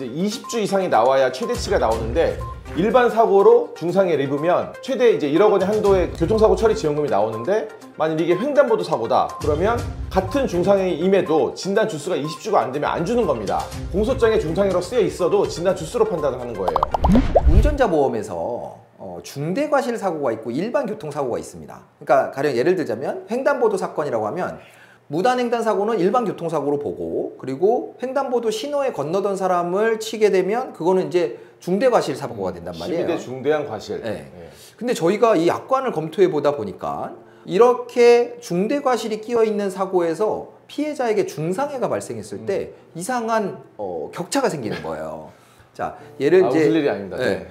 이제 20주 이상이 나와야 최대치가 나오는데 일반 사고로 중상해를 입으면 최대 이제 1억 원의 한도의 교통사고 처리 지원금이 나오는데 만약 이게 횡단보도 사고다 그러면 같은 중상해임에도 진단 주수가 20주가 안 되면 안 주는 겁니다. 공소장에 중상해로 쓰여 있어도 진단 주수로 판단을 하는 거예요. 운전자 보험에서 중대과실 사고가 있고 일반 교통사고가 있습니다. 그러니까 가령 예를 들자면 횡단보도 사건이라고 하면 무단횡단 사고는 일반 교통사고로 보고, 그리고 횡단보도 신호에 건너던 사람을 치게 되면 그거는 이제 중대과실 사고가 된단 말이에요. 12대 중대한 과실. 네. 네. 근데 저희가 이 약관을 검토해 보다 보니까 이렇게 중대과실이 끼어 있는 사고에서 피해자에게 중상해가 발생했을 때 이상한 격차가 생기는 거예요. 자, 예를 이제 웃을 일이 아닙니다. 네. 네.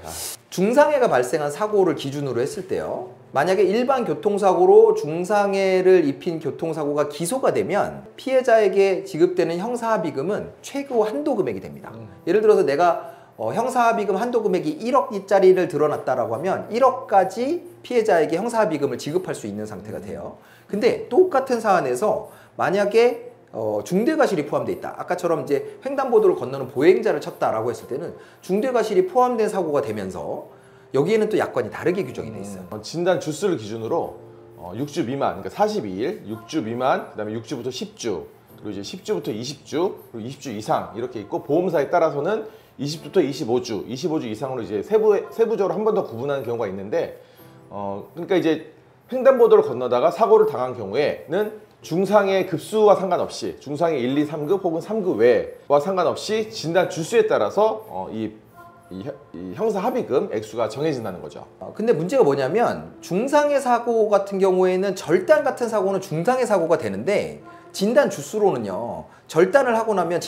중상해가 발생한 사고를 기준으로 했을 때요. 만약에 일반 교통사고로 중상해를 입힌 교통사고가 기소가 되면 피해자에게 지급되는 형사합의금은 최고 한도 금액이 됩니다. 예를 들어서 내가 형사합의금 한도 금액이 1억짜리를 드러났다라고 하면 1억까지 피해자에게 형사합의금을 지급할 수 있는 상태가 돼요. 근데 똑같은 사안에서 만약에 중대과실이 포함되어 있다. 아까처럼 이제 횡단보도를 건너는 보행자를 쳤다라고 했을 때는 중대과실이 포함된 사고가 되면서 여기에는 또 약관이 다르게 규정이 돼 있어요. 진단 주수를 기준으로 6주 미만, 그러니까 42일, 6주 미만, 그다음에 6주부터 10주, 그리고 이제 10주부터 20주, 그리고 20주 이상 이렇게 있고 보험사에 따라서는 20주부터 25주, 25주 이상으로 이제 세부적으로 한 번 더 구분하는 경우가 있는데 그러니까 이제 횡단보도를 건너다가 사고를 당한 경우에는 중상해 급수와 상관없이 중상해 1, 2, 3급 혹은 3급 외와 상관없이 진단 주수에 따라서 이 형사 합의금 액수가 정해진다는 거죠. 근데 문제가 뭐냐면 중상해 사고 같은 경우에는 절단 같은 사고는 중상해 사고가 되는데 진단 주수로는요. 절단을 하고 나면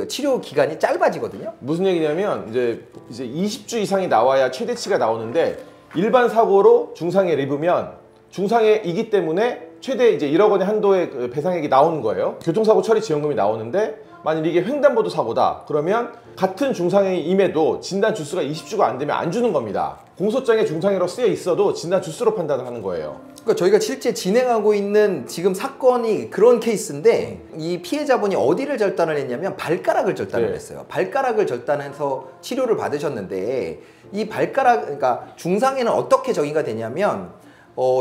치료 기간이 짧아지거든요. 무슨 얘기냐면 이제 20주 이상이 나와야 최대치가 나오는데 일반 사고로 중상해를 입으면 중상해이기 때문에 최대 이제 1억 원의 한도의 배상액이 나오는 거예요. 교통사고 처리 지원금이 나오는데 만약 이게 횡단보도 사고다 그러면 같은 중상해임에도 진단 주수가 20주가 안 되면 안 주는 겁니다. 공소장에 중상해로 쓰여 있어도 진단 주수로 판단을 하는 거예요. 그러니까 저희가 실제 진행하고 있는 지금 사건이 그런 케이스인데 이 피해자분이 어디를 절단을 했냐면 발가락을 절단을 했어요. 발가락을 절단해서 치료를 받으셨는데 이 그러니까 중상해는 어떻게 정의가 되냐면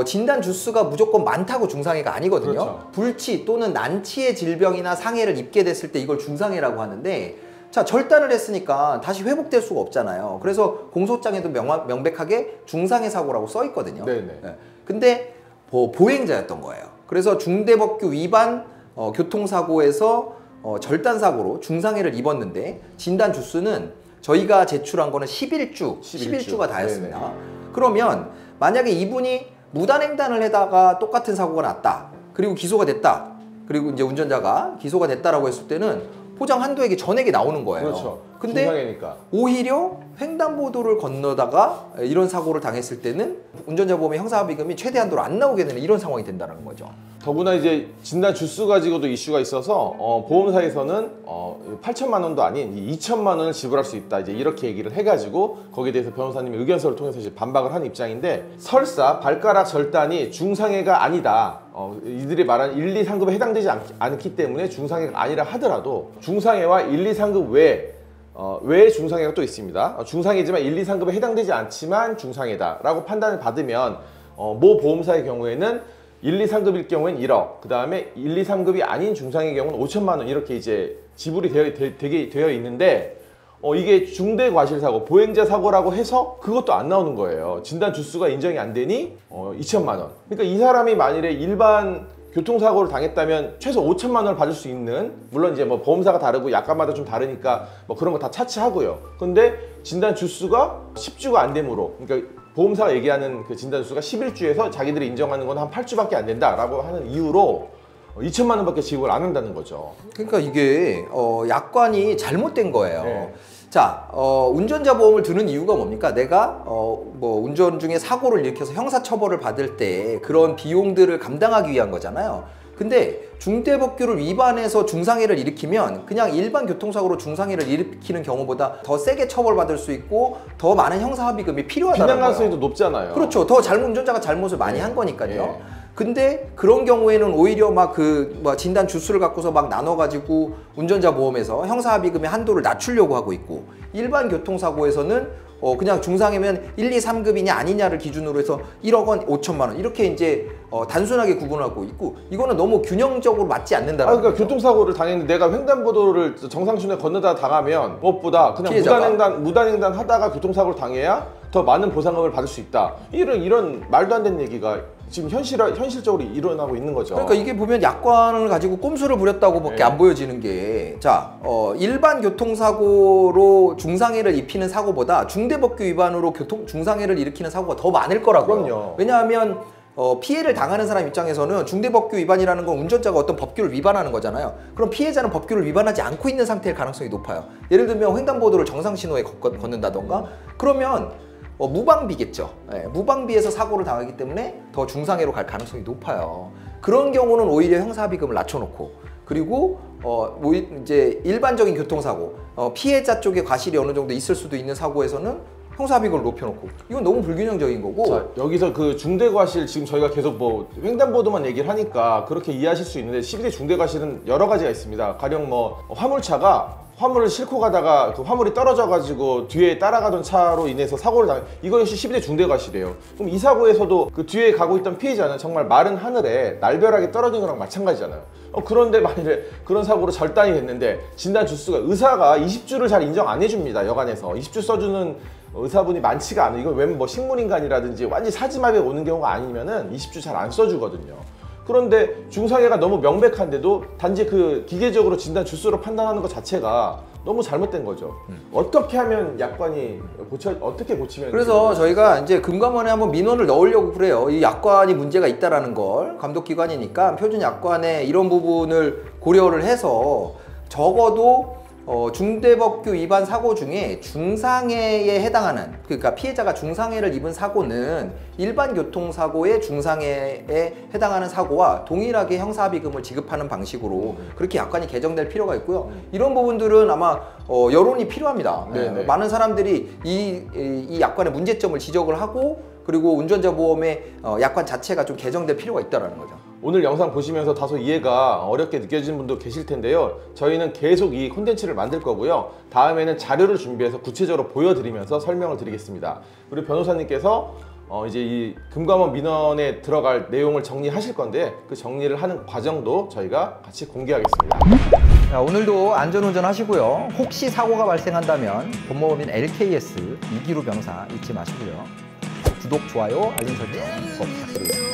진단 주수가 무조건 많다고 중상해가 아니거든요. 그렇죠. 불치 또는 난치의 질병이나 상해를 입게 됐을 때 이걸 중상해라고 하는데 자, 절단을 했으니까 다시 회복될 수가 없잖아요. 그래서 공소장에도 명백하게 중상해 사고라고 써 있거든요. 네네. 네. 근데 보행자였던 거예요. 그래서 중대법규 위반 교통사고에서 절단 사고로 중상해를 입었는데 진단 주수는 저희가 제출한 거는 11주가 다였습니다. 네네. 그러면 만약에 이분이 무단횡단을 하다가 똑같은 사고가 났다. 그리고 기소가 됐다. 그리고 이제 운전자가 기소가 됐다라고 했을 때는 포장 한도액이 전액이 나오는 거예요. 그렇죠. 근데 중상해니까. 오히려 횡단보도를 건너다가 이런 사고를 당했을 때는 운전자 보험의 형사합의금이 최대 한도로 안 나오게 되는 이런 상황이 된다는 거죠. 더구나 이제 진단 주수 가지고도 이슈가 있어서 보험사에서는 8천만 원도 아닌 2천만 원을 지불할 수 있다 이제 이렇게 얘기를 해가지고 거기에 대해서 변호사님이 의견서를 통해서 이제 반박을 한 입장인데 설사 발가락 절단이 중상해가 아니다. 이들이 말한 1, 2, 3급에 해당되지 않기 때문에 중상해가 아니라 하더라도 중상해와 1, 2, 3급 외에 중상해가 또 있습니다. 중상해지만 1, 2, 3급에 해당되지 않지만 중상해다라고 판단을 받으면 모 보험사의 경우에는 1, 2, 3급일 경우엔 1억, 그 다음에 1, 2, 3급이 아닌 중상의 경우는 5천만 원 이렇게 이제 지불이 되어 있는데 이게 중대과실사고, 보행자 사고라고 해서 그것도 안 나오는 거예요. 진단 주수가 인정이 안 되니 2천만 원. 그러니까 이 사람이 만일에 일반 교통사고를 당했다면 최소 5천만 원을 받을 수 있는, 물론 이제 뭐 보험사가 다르고 약관마다 좀 다르니까 뭐 그런 거 다 차치하고요. 근데 진단 주수가 10주가 안 되므로, 그러니까 보험사가 얘기하는 그 진단 주수가 11주에서 자기들이 인정하는 건 한 8주밖에 안 된다라고 하는 이유로 2천만 원밖에 지급을 안 한다는 거죠. 그러니까 이게 약관이 잘못된 거예요. 네. 자, 운전자 보험을 드는 이유가 뭡니까? 내가 뭐 운전 중에 사고를 일으켜서 형사처벌을 받을 때 그런 비용들을 감당하기 위한 거잖아요. 근데 중대법규를 위반해서 중상해를 일으키면 그냥 일반 교통사고로 중상해를 일으키는 경우보다 더 세게 처벌받을 수 있고 더 많은 형사합의금이 필요하다는 거예요. 비난 가능성이 더 높잖아요. 그렇죠. 운전자가 잘못을 많이 한 거니까요. 근데 그런 경우에는 오히려 막 그 뭐 진단 주수를 갖고서 막 나눠가지고 운전자 보험에서 형사합의금의 한도를 낮추려고 하고 있고, 일반 교통사고에서는 그냥 중상이면 1, 2, 3급이냐 아니냐를 기준으로 해서 1억 원, 5천만 원 이렇게 이제 단순하게 구분하고 있고, 이거는 너무 균형적으로 맞지 않는다는 그러니까 거죠. 교통사고를 당했는데 내가 횡단보도를 정상순에 건너다 당하면 무엇보다 그냥 피해자가. 무단횡단 하다가 교통사고를 당해야 더 많은 보상금을 받을 수 있다. 이런 말도 안 되는 얘기가 지금 현실적으로 일어나고 있는 거죠. 그러니까 이게 보면 야권을 가지고 꼼수를 부렸다고밖에 네. 안 보여지는 게, 자, 일반 교통사고로 중상해를 입히는 사고보다 중대법규 위반으로 중상해를 일으키는 사고가 더 많을 거라고요. 그럼요. 왜냐하면 피해를 당하는 사람 입장에서는 중대법규 위반이라는 건 운전자가 어떤 법규를 위반하는 거잖아요. 그럼 피해자는 법규를 위반하지 않고 있는 상태일 가능성이 높아요. 예를 들면 횡단보도를 정상 신호에 걷는다던가, 그러면 무방비겠죠. 네, 무방비에서 사고를 당하기 때문에 더 중상해로 갈 가능성이 높아요. 그런 경우는 오히려 형사합의금을 낮춰놓고, 그리고 이제 일반적인 교통사고, 피해자 쪽에 과실이 어느 정도 있을 수도 있는 사고에서는 형사합의금을 높여놓고, 이건 너무 불균형적인 거고. 자, 여기서 그 중대과실 지금 저희가 계속 뭐 횡단보도만 얘기를 하니까 그렇게 이해하실 수 있는데, 12대 중대과실은 여러 가지가 있습니다. 가령 뭐 화물차가 화물을 싣고 가다가 그 화물이 떨어져가지고 뒤에 따라가던 차로 인해서 사고를 당해, 이거 역시 12대 중대과실이에요. 그럼 이 사고에서도 그 뒤에 가고 있던 피해자는 정말 마른 하늘에 날벼락이 떨어진 거랑 마찬가지잖아요. 그런데 만일에 그런 사고로 절단이 됐는데 진단 주수가, 의사가 20주를 잘 인정 안 해줍니다. 여간에서 20주 써주는 의사분이 많지가 않아요. 이건 웬 뭐 식물인간이라든지 완전히 사지마비에 오는 경우가 아니면은 20주 잘 안 써주거든요. 그런데 중상해가 너무 명백한데도 단지 그 기계적으로 진단 주수로 판단하는 것 자체가 너무 잘못된 거죠. 어떻게 하면 약관이 어떻게 고치면? 그래서 저희가 이제 금감원에 한번 민원을 넣으려고 그래요. 이 약관이 문제가 있다라는 걸, 감독기관이니까 표준 약관에 이런 부분을 고려를 해서 적어도 중대법규 위반 사고 중에 중상해에 해당하는, 그러니까 피해자가 중상해를 입은 사고는 일반 교통사고의 중상해에 해당하는 사고와 동일하게 형사합의금을 지급하는 방식으로 그렇게 약관이 개정될 필요가 있고요. 이런 부분들은 아마 여론이 필요합니다. 네네. 많은 사람들이 이 약관의 문제점을 지적을 하고, 그리고 운전자 보험의 약관 자체가 좀 개정될 필요가 있다는 거죠. 오늘 영상 보시면서 다소 이해가 어렵게 느껴지는 분도 계실 텐데요. 저희는 계속 이 콘텐츠를 만들 거고요. 다음에는 자료를 준비해서 구체적으로 보여드리면서 설명을 드리겠습니다. 그리고 변호사님께서 이제 이 금감원 민원에 들어갈 내용을 정리하실 건데, 그 정리를 하는 과정도 저희가 같이 공개하겠습니다. 자, 오늘도 안전운전 하시고요. 혹시 사고가 발생한다면 법무법인 LKS 이기루 변호사 잊지 마시고요. 구독, 좋아요, 알림 설정 꼭 부탁드립니다.